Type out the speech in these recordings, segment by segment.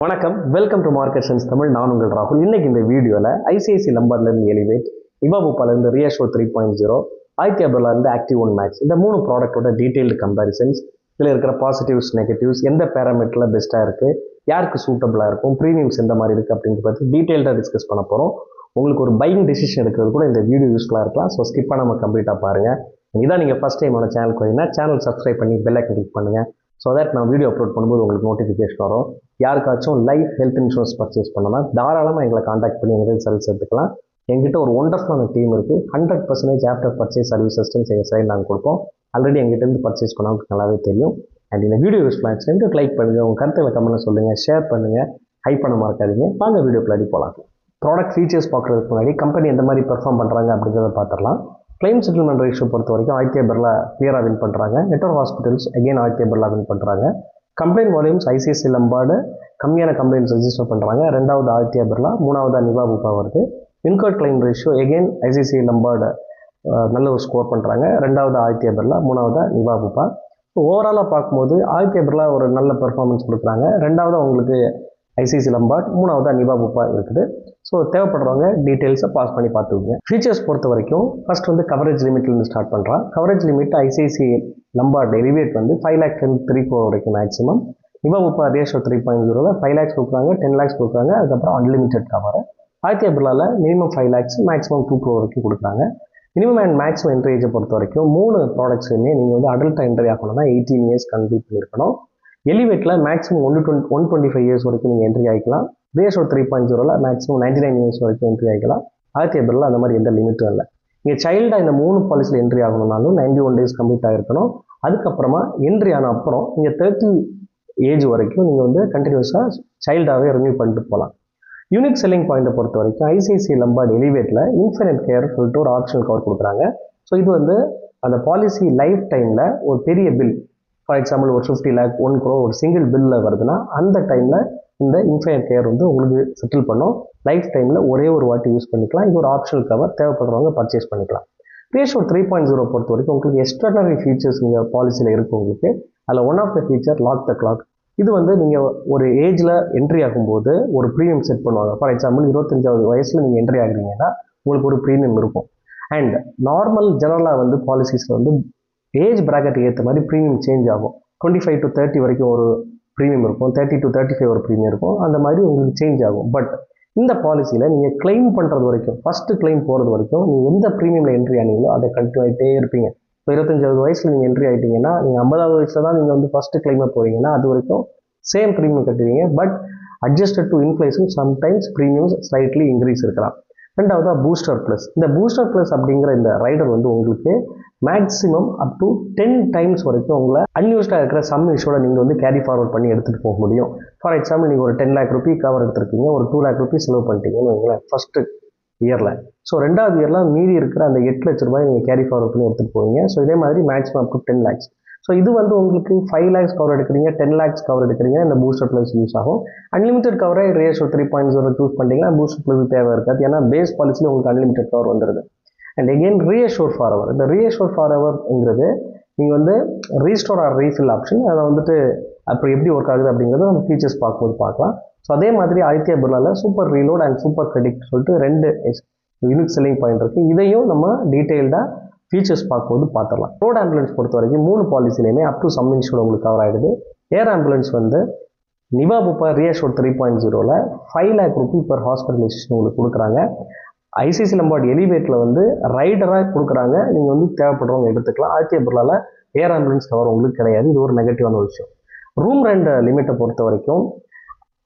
வணக்கம், welcome to market sense Tamil. நான் உங்கள் ராகுல். இன்னைக்கு இந்த வீடியோவில் ஐசிஐசி லம்பர்லேருந்து எலிவேட், இவாபுப்பாலேருந்து ரியஷோ 3.0, ஆதித்யா பிர்லாலேருந்து ஆக்டிவ் ஒன் மேக்ஸ், இந்த மூணு ப்ராடக்டோட டீட்டெயில்டு கம்பேரிசன்ஸ், இதில் இருக்கிற பாசிட்டிவ்ஸ் நெகட்டிவ்ஸ், எந்த பேராமீட்டரில் பெஸ்ட்டாக இருக்குது, யாருக்கு சூட்டபிளாக இருக்கும், ப்ரீமியம்ஸ் எந்த மாதிரி இருக்குது அப்படிங்கிறத பற்றி டீட்டெயில்டாக டிஸ்கஸ் பண்ண போகிறோம். உங்களுக்கு ஒரு பையிங் டிசிஷன் எடுக்கிறது கூட இந்த வீடியோ யூஸ்ஃபுல்லாக இருக்கலாம். ஸோ ஸ்கிப் பண்ணாமல் கம்ப்ளீட்டாக பாருங்கள். இதான் நீங்கள் ஃபஸ்ட் டைம் சேனலுக்கு வரீங்கன்னா சேனல் சப்ஸ்கிரைப் பண்ணி பெல் ஐக்கன் கிளிக் பண்ணுங்கள். ஸோ தட் நான் வீடியோ அப்லோட் பண்ணும்போது உங்களுக்கு நோட்டிஃபிகேஷன் வரும். யாருக்காச்சும் லைஃப் ஹெல்த் இன்சூரன்ஸ் பர்ச்சேஸ் பண்ணலாம், தாராளமாக எங்களை காண்டாக்ட் பண்ணி எங்களுக்கு சர்வீஸ் எடுத்துக்கலாம். எங்கிட்ட ஒரு ஒண்டர்ஃபுல்லான டீம் இருக்குது. 100% ஆஃப்டர் பர்ச்சேஸ் சர்வீஸ் சிஸ்டம்ஸ் எங்கள் சைடு நாங்கள் கொடுப்போம். ஆல்ரெடி எங்கிட்டேருந்து பர்ச்சேஸ் பண்ணவங்களுக்கு நல்லாவே தெரியும். அண்ட் இந்த வீடியோ யூஸ்ஃபுல்லாக இருந்துச்சு லைக் பண்ணுங்கள், உங்கள் கருத்துக்களை கமெண்ட்டில் சொல்லுங்கள், ஷேர் பண்ணுங்கள், ஹைப் பண்ண மறக்காதீங்க. வாங்க வீடியோ பின்னாடி போகலாம். ப்ராடக்ட் ஃபீச்சர்ஸ் பார்க்குறதுக்கு முன்னாடி கம்பெனி எந்த மாதிரி பெர்ஃபார்ம் பண்ணுறாங்க அப்படிங்கிறத பார்த்துடலாம். கிளைம் செட்டில்மெண்ட் ரேஷியோ பொறுத்த வரைக்கும் ஆதித்யா பிர்லா கிளியராக வின் பண்ணுறாங்க. Network hospitals again Aditya Birla win பண்ணுறாங்க. கம்ப்ளைண்ட் வால்யூம்ஸ் ஐசிஐசி லம்பார்டு கம்மியான கம்ப்ளைண்ட்ஸ் ரெஜிஸ்டர் பண்ணுறாங்க. ரெண்டாவது ஆதித்யா பிர்லா, மூணாவது நிவாபுப்பா வருது. Incurred claim ratio again ICICI Lombard நல்ல ஒரு ஸ்கோர் பண்ணுறாங்க. ரெண்டாவது ஆதித்யா பிர்லா, மூணாவது நிவாபுப்பா. ஓவராலாக பார்க்கும்போது ஆதித்யா பிர்லா ஒரு நல்ல பெர்ஃபார்மன்ஸ் கொடுக்குறாங்க. ரெண்டாவது அவங்களுக்கு ஐசிஐசி லம்பார்ட், மூணாவது நிவாபுப்பா இருக்குது. ஸோ தேவைப்படுறவங்க டீட்டெயில்ஸை பாஸ் பண்ணி பார்த்துக்குங்க. ஃபீச்சர்ஸ் பொறுத்த வரைக்கும் ஃபர்ஸ்ட் கவரேஜ் லிமிட்லேருந்து ஸ்டார்ட் பண்ணுறான். Coverage limit ICICI Lombard elevate 5,03 crore வரைக்கும் மேக்ஸிமம். நிவாபுப்பா ரேஷோ 3.0 5 lakhs கொடுக்குறாங்க, 10 lakhs கொடுக்குறாங்க. அதுக்கப்புறம் அன்லிமிட்டட் கவர். ஆதித்யா பிர்லாவில் மினிமம் 5 lakhs, மேக்ஸிமம் 2 crore வரைக்கும் கொடுக்குறாங்க. மினிமம் அண்ட் மேக்ஸிமம் என்ட்ரி ஏஜை பொறுத்த வரைக்கும் 3 ப்ராடக்ட்ஸுமே நீங்கள் அடல்ட்டாக என்ட்ரி ஆகணும்னா 18 years கம்ப்ளீட் பண்ணியிருக்கணும். எலிவேட்டில் மேக்ஸிமம் 125 years வரைக்கும் நீங்கள் என்ட்ரி ஆகிக்கலாம். ரேஷோ 3.0 மேக்ஸிமம் 99 years வரைக்கும் என்ட்ரி ஆகிக்கலாம். ஆதித்யா பிர்லா அந்த மாதிரி எந்த லிமிட்டும் இல்லை. நீங்கள் சைல்டாக இந்த 3 பாலிசியில் என்ட்ரி ஆகணும்னாலும் 91 days கம்ப்ளீட் ஆகிருக்கணும். அதுக்கப்புறமா என்ட்ரி ஆன அப்புறம் நீங்கள் 30 ஏஜ் வரைக்கும் நீங்கள் கண்டினியூஸாக சைல்டாகவே ரினியூ பண்ணிட்டு போகலாம். யூனிக் செல்லிங் பாயிண்ட்டை பொறுத்த வரைக்கும் ஐசிஐசி லம்பார்ட் எலிவேட்டில் இன்ஃபினிட் கேர் சொல்லிட்டு ஒரு ஆப்ஷனல் கவர் கொடுக்குறாங்க. ஸோ இது அந்த பாலிசி லைஃப் டைமில் ஒரு பெரிய பில், ஃபார் எக்ஸாம்பிள் ஒரு 50 lakh 1 crore ஒரு சிங்கிள் பில்லில் வருதுன்னா அந்த டைமில் இந்த இன்ஃபினிட் கேர் உங்களுக்கு செட்டில் பண்ணோம். லைஃப் டைமில் ஒரே ஒரு வாட்டி யூஸ் பண்ணிக்கலாம். இது ஒரு ஆப்ஷனல் கவர், தேவைப்படுறவங்க பர்ச்சேஸ் பண்ணிக்கலாம். ரேஷோ 3.0 பொறுத்த வரைக்கும் உங்களுக்கு எக்ஸ்ட்ராடனரி ஃபீச்சர்ஸ் நீங்கள் பாலிசியில் இருக்குது. உங்களுக்கு அதில் one of the feature lock the clock. இது நீங்கள் ஒரு ஏஜில் என்ட்ரி ஆகும்போது ஒரு ப்ரீமியம் செட் பண்ணுவாங்க. ஃபார் எக்ஸாம்பிள் 25வது வயசில் நீங்கள் என்ட்ரி ஆகுறீங்கன்னா உங்களுக்கு ஒரு ப்ரீமியம் இருக்கும். அண்ட் நார்மல் ஜெனரலாக பாலிசிஸில் ஏஜ் பிராக்கெட் ஏற்ற மாதிரி ப்ரீமியம் சேஞ்ச் ஆகும். 25 to 30 வரைக்கும் ஒரு ப்ரீமியம் இருக்கும், 30 to 35 ஒரு ப்ரீமியம் இருக்கும். அந்த மாதிரி உங்களுக்கு சேஞ்ச் ஆகும். பட் இந்த பாலிசியில் நீங்கள் கிளைம் பண்ணுறது வரைக்கும், ஃபஸ்ட்டு கிளைம் போகிறது வரைக்கும் நீங்கள் எந்த ப்ரீமியமில் என்ட்ரி ஆனீங்களோ அதை கண்டினியூ ஆகிட்டே இருப்பீங்க. இப்போ 25வது வயசில் நீங்கள் என்ட்ரி ஆகிட்டீங்கன்னா நீங்கள் 50வது வயசில் தான் நீங்கள் ஃபஸ்ட்டு கிளைமை போகிறீங்கன்னா அது வரைக்கும் சேம் ப்ரீமியம் கட்டுவீங்க. But adjusted to inflation sometimes premiums slightly increase இருக்கலாம். ரெண்டாவது பூஸ்டர் ப்ளஸ். இந்த பூஸ்டர் ப்ளஸ் அப்படிங்கிற இந்த ரைடர் உங்களுக்கு மேக்ஸிமம் அப் டு 10 times வரைக்கும் உங்களை அன்யூஸ்டாக இருக்கிற சம் இஷ்யூட நீங்கள் கேரி ஃபார்வர்ட் பண்ணி எடுத்துகிட்டு போக முடியும். ஃபார் எக்ஸாம்பிள் நீங்கள் ஒரு 10 lakh rupee கவர் எடுத்துருக்கீங்க, ஒரு 2 lakh rupees செலவு பண்ணிட்டீங்கன்னு வைங்களேன் ஃபஸ்ட்டு இயரில். ஸோ ரெண்டாவது இயரில் மீதி இருக்கிற அந்த 8 லட்ச ரூபாய் நீங்கள் கேரி ஃபார்வர்ட் பண்ணி எடுத்துகிட்டு போவீங்க. ஸோ இதே மாதிரி maximum up to 10 lakhs. So இது உங்களுக்கு 5 lakhs கவர் எடுக்கிறீங்க, 10 lakhs கவர் எடுக்கிறீங்க, இந்த பூஸ்டர் ப்ளஸ் யூஸ் ஆகும். அன்லிமிட்டட் கவரை ரேஷோ 3.0 சூஸ் பண்ணிட்டீங்கன்னா பூஸ்டர் ப்ளஸ் தேவை இருக்காது. ஏன்னா பேஸ் பாலிசியில் உங்களுக்கு அன்லிமிட்டட் கவர் வந்துடுது. And again reassure for ever. இந்த ரீஅஷூர் ஃபார் எவர்ங்கிறது நீங்கள் ரீஸ்டோர் ஆர் ரீஃபில் ஆப்ஷன். அதை அப்படி எப்படி ஒர்க் ஆகுது அப்படிங்கிறது நம்ம ஃபீச்சர்ஸ் பார்க்கும்போது பார்க்கலாம். ஸோ அதே மாதிரி ஆதித்யா பிர்லாவில் super reload and super credit சொல்லிட்டு 2 யூனிக் செல்லிங் பாயிண்ட் இருக்குது. இதையும் நம்ம டீட்டெயில்டாக ஃபீச்சர்ஸ் பார்க்கும்போது பார்த்துடலாம். ரோட் ஆம்புலன்ஸ் பொறுத்த வரைக்கும் 3 பாலிசிலையுமே அப் டு சம் இன்சூர் உங்களுக்கு கவர் ஆகிடுது. Air ambulance Niva Bupa reassure 3.0 5 lakh rupee per ஹாஸ்பிட்டலைசேஷன் உங்களுக்கு கொடுக்குறாங்க. ஐசிஐசி லம்பார்ட் எலிவேட்டில் ரைடராக கொடுக்குறாங்க. நீங்கள் தேவைப்படுறவங்க எடுத்துக்கலாம். ஆதித்யா பிர்லாவில் ஏர் ஆம்புலன்ஸ் கவர் உங்களுக்கு கிடையாது. இது ஒரு நெகட்டிவான விஷயம். ரூம் ரெண்ட் லிமிட்டை பொறுத்த வரைக்கும்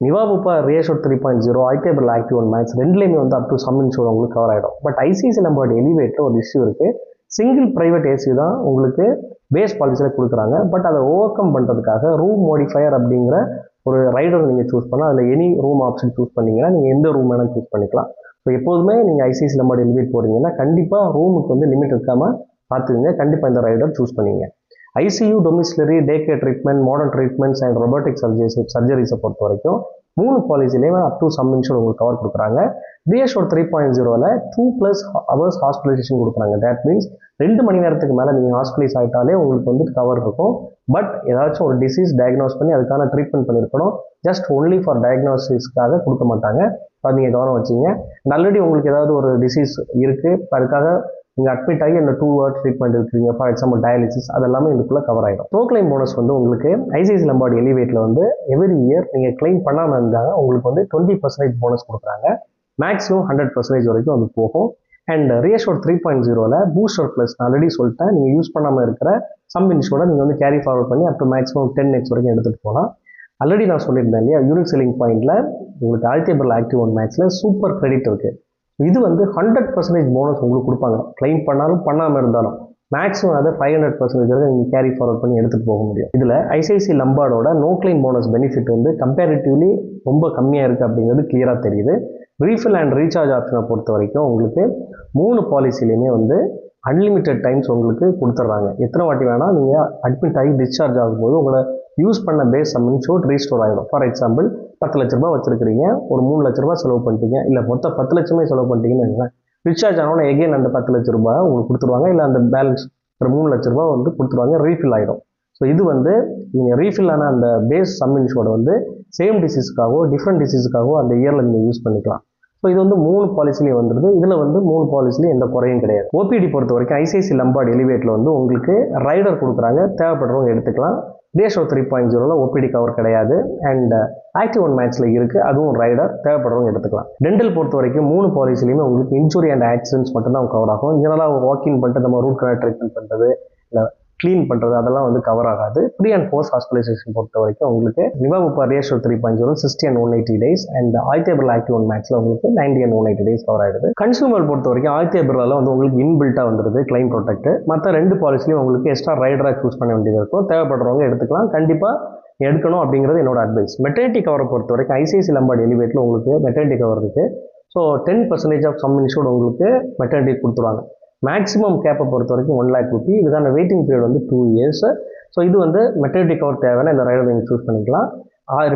Niva Bupa reassure 3.0, Aditya Birla active one max ரெண்டுலேயுமே அப் டு சம் இன்சூர் உங்களுக்கு கவர் ஆகிடும். பட் ஐசிஐசி லம்பார்ட் எலிவேட்டில் ஒரு இஷ்யூ இருக்குது. சிங்கிள் ப்ரைவேட் ஏசி தான் உங்களுக்கு பேஸ் பாலிசியில் கொடுக்குறாங்க. பட் அதை ஓவர் கம் பண்ணுறதுக்காக ரூம் மோடிஃபயர் அப்படிங்கிற ஒரு ரைடர் நீங்கள் சூஸ் பண்ணால் அதில் எனி ரூம் ஆப்ஷன் சூஸ் பண்ணிங்கன்னா நீங்கள் எந்த ரூம் வேணால் சூஸ் பண்ணிக்கலாம். ஸோ எப்போதுமே நீங்கள் ஐசிஐசி லம்பார்ட் எலிவேட் போகிறீங்கன்னா கண்டிப்பாக ரூமுக்கு லிமிட் இருக்காமல் பார்த்துக்குங்க. கண்டிப்பாக இந்த ரைடர் சூஸ் பண்ணிங்க. ICU, domiciliary, day care treatment, modern treatments and robotic சர்ஜரிஸை பொறுத்த வரைக்கும் 3 பாலிசிலையுமே அப் டு சம் இன்சூர் உங்களுக்கு கவர் கொடுக்குறாங்க. ரீஅஷ்யூர் 3.0ல 2+ ஹவர்ஸ் ஹாஸ்பிட்டலைசேஷன் கொடுக்குறாங்க. தட் மீன்ஸ் 2 மணி நேரத்துக்கு மேலே நீங்கள் ஹாஸ்பிட்டலைஸ் ஆகிட்டாலே உங்களுக்கு வந்து கவர் இருக்கும். பட் ஏதாச்சும் ஒரு டிசீஸ் டயக்னோஸ் பண்ணி அதுக்கான ட்ரீட்மெண்ட் பண்ணியிருக்கணும். ஜஸ்ட் ஒன்லி ஃபார் டயக்னோசிஸ்க்காக கொடுக்க மாட்டாங்க. அது நீங்கள் கவனம் வச்சிங்க. ஆல்ரெடி உங்களுக்கு ஏதாவது ஒரு டிசீஸ் இருக்குது, அதுக்காக நீங்கள் அட்மிட் ஆகி இந்த 2 hour ட்ரீட்மெண்ட் இருக்கிறீங்க, ஃபார் எக்ஸாம்பிள் டயாலிசிஸ், அதெல்லாமே இதுக்குள்ளே கவர் ஆகிடும். ப்ரோக்ளைம் போனஸ் வந்து உங்களுக்கு ஐசிஐசி லம்பார்டு எலிவேட்டில் வந்து எவ்ரி இயர் நீங்கள் கிளைம் பண்ணாமல் இருந்தாங்க உங்களுக்கு வந்து 20% போனஸ் கொடுக்குறாங்க. மேக்ஸிமம் 100% வரைக்கும் அது போகும். அண்ட் ரீஅஷ்யூர் 3.0ல பூஸ்டர் ப்ளஸ் நான் ஆல்ரெடி சொல்லிட்டேன், நீங்கள் யூஸ் பண்ணாமல் இருக்கிற சம் இன்சூரை நீங்கள் வந்து கேரி ஃபார்வர்ட் பண்ணி அப் டு மேக்ஸிமம் 10x வரைக்கும் எடுத்துகிட்டு போகலாம். ஆல்ரெடி நான் சொல்லியிருந்தேன் இல்லையா, யூனிக் செல்லிங் பாயிண்டில் உங்களுக்கு ஆதித்யா பிர்லா ஆக்டிவ் ஒன் மேக்ஸில் சூப்பர் கிரெடிட் இருக்குது. இது வந்து 100% போனஸ் உங்களுக்கு கொடுப்பாங்க. கிளைம் பண்ணாலும் பண்ணாமல் இருந்தாலும் மேக்ஸிமம் அதை 500% வரைக்கும் நீங்கள் கேரி ஃபார்வர்ட் பண்ணி எடுத்துகிட்டு போக முடியும். இதில் ஐசிஐசி லம்பார்டோட நோ கிளைம் போனஸ் பெனிஃபிட் வந்து கம்பேரிட்டிவ்லி ரொம்ப கம்மியாக இருக்குது அப்படிங்கிறது கிளியராக தெரியுது. ரீஃபில் அண்ட் ரீசார்ஜ் ஆப்ஷனை பொறுத்த வரைக்கும் உங்களுக்கு 3 பாலிசிலையுமே வந்து அன்லிமிட்டெட் டைம்ஸ் உங்களுக்கு கொடுத்துட்றாங்க. எத்தனை வாட்டி வேணால் நீங்கள் அட்மிட் ஆகி டிஸ்சார்ஜ் ஆகும்போது உங்களை யூஸ் பண்ண பேஸ் சம் இன்சூர் ரீஸ்டோர் ஆகிடும். ஃபார் எக்ஸாம்பிள் 10 லட்ச ரூபா வச்சிருக்கிறீங்க, ஒரு 3 லட்ச ரூபா செலவு பண்ணிட்டீங்க, இல்லை மொத்தம் 10 லட்சமே செலவு பண்ணிட்டீங்கன்னு வைங்களேன். டிஸ்சார்ஜ் ஆனோன்னா எகைன் அந்த 10 லட்ச ரூபாய் உங்களுக்கு கொடுத்துருவாங்க, இல்லை அந்த பேலன்ஸ் ஒரு 3 லட்ச ரூபா வந்து கொடுத்துருவாங்க, ரீஃபில் ஆகிடும். ஸோ இது வந்து நீங்கள் ரீஃபில் ஆன அந்த பேஸ் சம் இன்சூரை வந்து சேம் டிசீஸுக்காகவோ டிஃப்ரெண்ட் டிசீஸுக்காகவோ அந்த இயரில் நீங்கள் யூஸ் பண்ணிக்கலாம். ஸோ இது வந்து 3 பாலிசிலையும் வந்துடுது. இதில் வந்து 3 பாலிசிலையும் எந்த குறையும் கிடையாது. ஓபிடி பொறுத்த வரைக்கும் ஐசிஐசி லம்பார்டு எலிவேட்டில் வந்து உங்களுக்கு ரைடர் கொடுக்குறாங்க, தேவைப்படுறவங்க எடுத்துக்கலாம். ரீஅஷ்யூர் 3.0ல ஓபிடி கவர் கிடையாது. அண்ட் ஆக்டிவ் ஒன் மேக்ஸில் இருக்குது, அதுவும் ரைடர், தேவைப்படுறவங்க எடுத்துக்கலாம். டென்டல் பொறுத்த வரைக்கும் 3 பாலிசிலையுமே உங்களுக்கு இன்ஜுரி அண்ட் ஆக்சிடென்ட்ஸ் மட்டும்தான் கவர் ஆகும். ஜெனரலாக வாக்கின் பண்ணிட்டு நம்ம ரூட் கனால் ட்ரீட்மெண்ட் பண்ணுறது, இல்லை க்ளீன் பண்ணுறது, அதெல்லாம் வந்து கவர் ஆகாது. ப்ரீ அண்ட் போஸ்ட் ஹாஸ்பிட்டலைசேஷன் பொறுத்த வரைக்கும் உங்களுக்கு Niva Bupa reassure 3.0 60 and 180 days and Aditya Birla active one மேக்ஸில் உங்களுக்கு 90 and 180 days கவர் ஆகிடுது. கன்சூமர் பொறுத்த வரைக்கும் ஆதித்யா பிர்லாவில் வந்து உங்களுக்கு இன்பில்ட்டாக வந்துடுது கிளைம் ப்ரொடெக்ட். மற்ற 2 பாலிசிலையும் உங்களுக்கு எக்ஸ்ட்ரா ரைடராக சூஸ் பண்ண வேண்டியது இருக்கும். தேவைப்படுறவங்க எடுத்துக்கலாம், கண்டிப்பாக எடுக்கணும் அப்படிங்கிறது என்னோட அட்வைஸ். மெட்டர்னிட்டி கவரை பொறுத்த வரைக்கும் ஐசிஐசி லம்பார்டு எலிவேட்டில் உங்களுக்கு மெட்டர்னிட்டி கவர் இருக்குது. ஸோ 10% ஆஃப் சம் இன்சூர்டு உங்களுக்கு மெட்டர்னிட்டி கொடுத்துருவாங்க. மேக்ஸிமம் கேப்பை பொறுத்த வரைக்கும் 1 lakh ரூபி. இதுக்கான வெயிட்டிங் பீரியட் வந்து 2 years. ஸோ இது வந்து மெட்டர்னிட்டி கவர் தேவையான இந்த ரைடர் நீங்கள் சூஸ் பண்ணிக்கலாம்.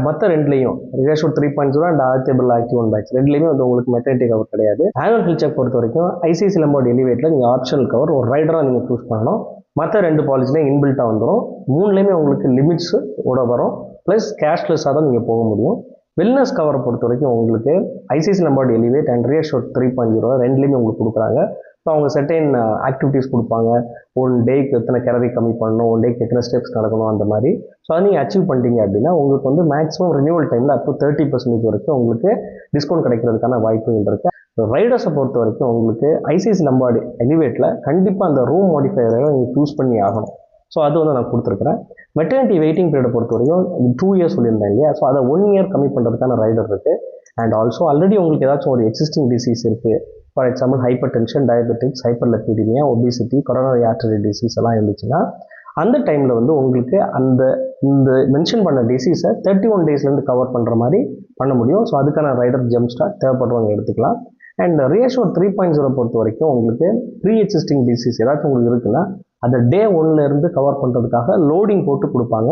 மற்ற 2லையும் reassure 3.0 and Aditya Birla active one max 2லையுமே வந்து உங்களுக்கு மெட்டர்னிட்டி கவர் கிடையாது. ஆனுவல் ஹெல்த் செக் பொறுத்த வரைக்கும் ஐசிஐசி லம்பார்டு எலிவேட்டில் நீங்கள் ஆப்ஷனல் கவர் ஒரு ரைடராக நீங்கள் சூஸ் பண்ணணும். மற்ற 2 பாலிசிலையும் இன்பில்ட்டாக வந்துடும். 3லையுமே உங்களுக்கு லிமிட்ஸ் ஓட வரும், ப்ளஸ் கேஷ்லெஸ்ஸாக தான் நீங்கள் போக முடியும். வெல்னஸ் கவரை பொறுத்த வரைக்கும் உங்களுக்கு ICICI Lombard elevate and reassure 3.0 2லையுமே உங்களுக்கு கொடுக்குறாங்க. ஸோ அவங்க செர்டைன் ஆக்டிவிட்டீஸ் கொடுப்பாங்க. 1 டேக்கு எத்தனை கேலரி கம்மி பண்ணணும், 1 டேக்கு எத்தனை ஸ்டெப்ஸ் நடக்கணும், அந்த மாதிரி. ஸோ அதை நீங்கள் அச்சீவ் பண்ணிட்டீங்க அப்படின்னா உங்களுக்கு வந்து மேக்ஸிமம் ரினியூவல் டைமில் அப் டு 30% வரைக்கும் உங்களுக்கு டிஸ்கவுண்ட் கிடைக்கிறதுக்கான வாய்ப்புகள் இருக்குது. ஸோ ரைடர்ஸை பொறுத்த வரைக்கும் உங்களுக்கு ஐசிஐசி லம்பார்டு எலிவேட்டில் கண்டிப்பாக அந்த ரூம் மாடிஃபையரை நீங்கள் சூஸ் பண்ணி ஆகணும். ஸோ அது வந்து நான் கொடுத்துருக்குறேன். மெட்டர்னிட்டி வெயிட்டிங் பீரியடை பொறுத்த வரைக்கும் 2 years சொல்லியிருந்தேன் இல்லையா, ஸோ அதை 1 year கம்மி பண்ணுறதுக்கான ரைடர் இருக்குது. அண்ட் ஆல்சோ ஆல்ரெடி உங்களுக்கு ஏதாச்சும் ஒரு எக்ஸிஸ்டிங் டிசீஸ் இருக்குது, for example hypertension, diabetics, hyperlipidemia, obesity, coronary artery disease எல்லாம் இருந்துச்சுன்னா அந்த டைமில் வந்து உங்களுக்கு இந்த மென்ஷன் பண்ண டிசீஸை 31 daysலேருந்து கவர் பண்ணுற மாதிரி பண்ண முடியும். ஸோ அதுக்கான ரைடர் ஜம்ப் ஸ்டார்ட் தேவைப்படுறவங்க எடுத்துக்கலாம். அண்ட் ரீஅஷ்யூர் 3.0 பொறுத்த வரைக்கும் உங்களுக்கு ப்ரீ எக்ஸிஸ்டிங் டிசீஸ் ஏதாச்சும் உங்களுக்கு இருக்குன்னா அதை டே 1லேருந்து கவர் பண்ணுறதுக்காக லோடிங் போட்டு கொடுப்பாங்க.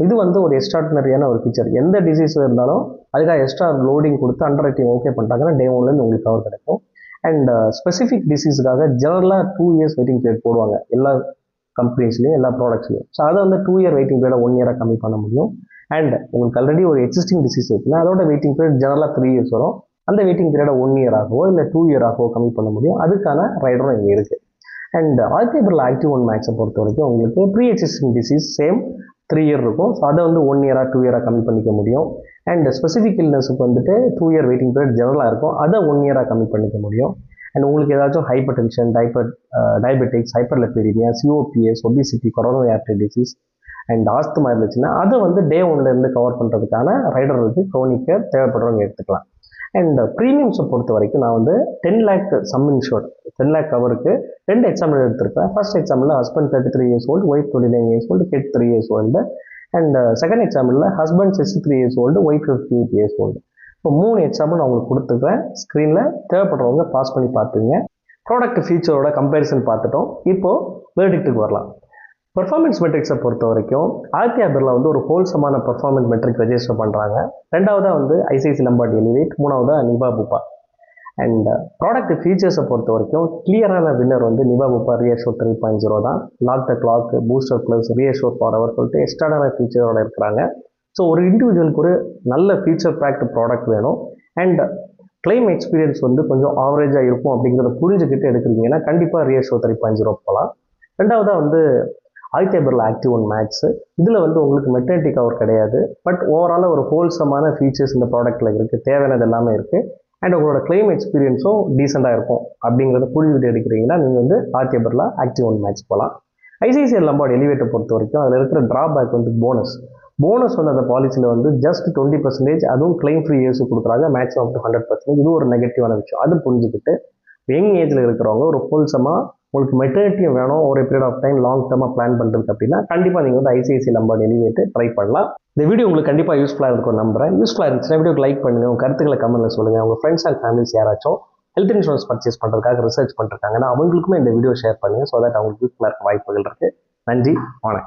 இது வந்து ஒரு எக்ஸ்ட்ராடினரியான ஒரு ஃபீச்சர். எந்த டிசீஸில் இருந்தாலும் அதுக்காக எக்ஸ்ட்ரா லோடிங் கொடுத்து அண்டர் ரைட்டிங் ஓகே பண்ணிட்டாங்கன்னா டே 1லேருந்து உங்களுக்கு கவர் கிடைக்கும். அண்ட் ஸ்பெசிஃபிக் டிசீஸுக்காக ஜெனரலாக 2 years வெயிட்டிங் பீரியட் போடுவாங்க எல்லா கம்பெனிஸ்லையும், எல்லா ப்ராடக்ட்ஸ்லையும். ஸோ அதை வந்து 2 year வெயிட்டிங் பீரியட் 1 year கம்மி பண்ண முடியும். அண்ட் உங்களுக்கு ஆல்ரெடி ஒரு எக்ஸிஸ்டிங் டிசீஸ் இருக்குன்னா அதோட வெயிட்டிங் பீரியட் ஜெனரலாக 3 years வரும். அந்த வெயிட்டிங் பீரியடை 1 year ஆகவோ இல்லை 2 year ஆகவோ கம்மி பண்ண முடியும். அதுக்கான ரைடரும் இங்கே இருக்குது. And Aditya Birla active one மேக்ஸை பொறுத்த வரைக்கும் உங்களுக்கு pre existing disease same 3 year இருக்கும். ஸோ அதை வந்து 1 year 2 year கம்மி பண்ணிக்க முடியும். அண்ட் ஸ்பெசிஃபிக் இல்னஸுக்கு வந்துட்டு 2 year வெயிட்டிங் பீரியட் ஜெனரலாக இருக்கும், அதை 1 year கம்மி பண்ணிக்க முடியும். அண்ட் உங்களுக்கு ஏதாச்சும் hypertension, diabetics, hyperlipidemia, COPS, obesity, coronary artery disease and asthma இருந்துச்சுன்னா அதை வந்து டே 1லேருந்து கவர் பண்ணுறதுக்கான ரைடர் இருக்குது. க்ரோனிக் கேர் தேவைப்படுறவங்க எடுத்துக்கலாம். அண்ட் ப்ரீமியம்ஸை பொறுத்த வரைக்கும் நான் வந்து 10 lakh சம் இன்ஷூர்ட் 10 lakh கவருக்கு 2 எக்ஸாம்பிள் எடுத்திருப்பேன். ஃபர்ஸ்ட் எக்ஸாம்பிளில் husband 33 years old, wife 29 years old, kid 3 years old. And second எக்ஸாம்பிளில் husband 63 years old, wife 58 years old. இப்போ 3 எக்ஸாம்பிள் நான் உங்களுக்கு கொடுத்துருக்கேன். ஸ்க்ரீனில் தேவைப்படுறவங்க பாஸ் பண்ணி பார்த்துங்க. ப்ராடக்ட் ஃபீச்சரோட கம்பேரிசன் பார்த்துட்டோம். இப்போது வேர்டிக்ட்டுக்கு வரலாம். பெர்ஃபார்மன்ஸ் மெட்ரிக்ஸை பொறுத்த வரைக்கும் ஆதித்யா பிர்லா வந்து ஒரு ஹோல்சமான பெர்ஃபார்மன்ஸ் மெட்ரிக் ரெஜிஸ்டர் பண்ணுறாங்க. ரெண்டாவதாக வந்து ஐசிஐசி லம்பார்ட் எலிவேட், மூணாவதாக நிவா புப்பா. அண்ட் ப்ராடக்ட் ஃபீச்சர்ஸை பொறுத்த வரைக்கும் கிளியரான வின்னர் வந்து நிவா புப்பா ரியஷோ 3.0 தான். Lock the clock, booster plus, reassure forever சொல்லிட்டு எக்ஸ்ட்ராடான ஃபீச்சரோட இருக்கிறாங்க. ஸோ ஒரு இண்டிவிஜுவலுக்கு ஒரு நல்ல ஃபீச்சர் பேக்டு ப்ராடக்ட் வேணும். அண்ட் கிளைம் எக்ஸ்பீரியன்ஸ் வந்து கொஞ்சம் ஆவரேஜாக இருக்கும் அப்படிங்கிறத புரிஞ்சுக்கிட்டு எடுக்கிறீங்கன்னா கண்டிப்பாக ரியஷோ 3.0 போகலாம். ரெண்டாவதாக வந்து Aditya Birla active one max. இதில் வந்து உங்களுக்கு மெட்டர்னிட்டி கவர் கிடையாது, பட் ஓவராலாக ஒரு ஹோல்சமான ஃபீச்சர்ஸ் இந்த ப்ராடக்ட்டில் இருக்குது, தேவையானது எல்லாமே இருக்குது. அண்ட் உங்களோட கிளைம் எக்ஸ்பீரியன்ஸும் டீசெண்டாக இருக்கும் அப்படிங்கிறத புரிஞ்சுக்கிட்டு எடுக்கிறீங்கன்னா நீங்கள் வந்து Aditya Birla active one max போகலாம். ஐசிஐசிஐ லம்பார்ட் எலிவேட்டை பொறுத்த வரைக்கும் அதில் இருக்கிற ட்ராபேக் வந்து போனஸ் வந்து அந்த பாலிசியில் வந்து ஜஸ்ட் 20%, அதுவும் கிளைம் ஃப்ரீ இயர்ஸ் கொடுக்குறாங்க, மேக்ஸிமம் அப் டு 100%. இது ஒரு நெகட்டிவான விஷயம். அது புரிஞ்சுக்கிட்டு யங் ஏஜில் இருக்கிறவங்க ஒரு ஹோல்சமாக உங்களுக்கு மெட்டர்னிட்டியும் வேணும், ஒரு பீரியட் ஆஃப் டைம் லாங் டர்மாக பிளான் பண்ணுறது அப்படின்னா கண்டிப்பாக நீங்கள் வந்து ஐசிஐசி லம்பார்ட் எலிவேட் ட்ரை பண்ணலாம். இந்த வீடியோ உங்களுக்கு கண்டிப்பாக யூஸ்ஃபுல்லாக இருக்கும் நம்புறேன். யூஸ்ஃபுல்லாக இருந்துச்சுன்னா வீடியோக்கு லைக் பண்ணுங்கள், உங்கள் கருத்துக்களை கமெண்ட்டில் சொல்லுங்கள். உங்கள் ஃப்ரெண்ட்ஸ் அண்ட் ஃபேமிலிஸ் யாராச்சும் ஹெல்த் இன்சூரன்ஸ் பர்ச்சேஸ் பண்ணுறதுக்காக ரிசர்ச் பண்ணிருக்காங்கன்னா அவங்களுக்குமே இந்த வீடியோ ஷேர் பண்ணுங்கள். ஸோ தட் அவங்களுக்கு யூஸ்ஃபுல்லாக இருக்க வாய்ப்புகள் இருக்குது. நன்றி, வணக்கம்.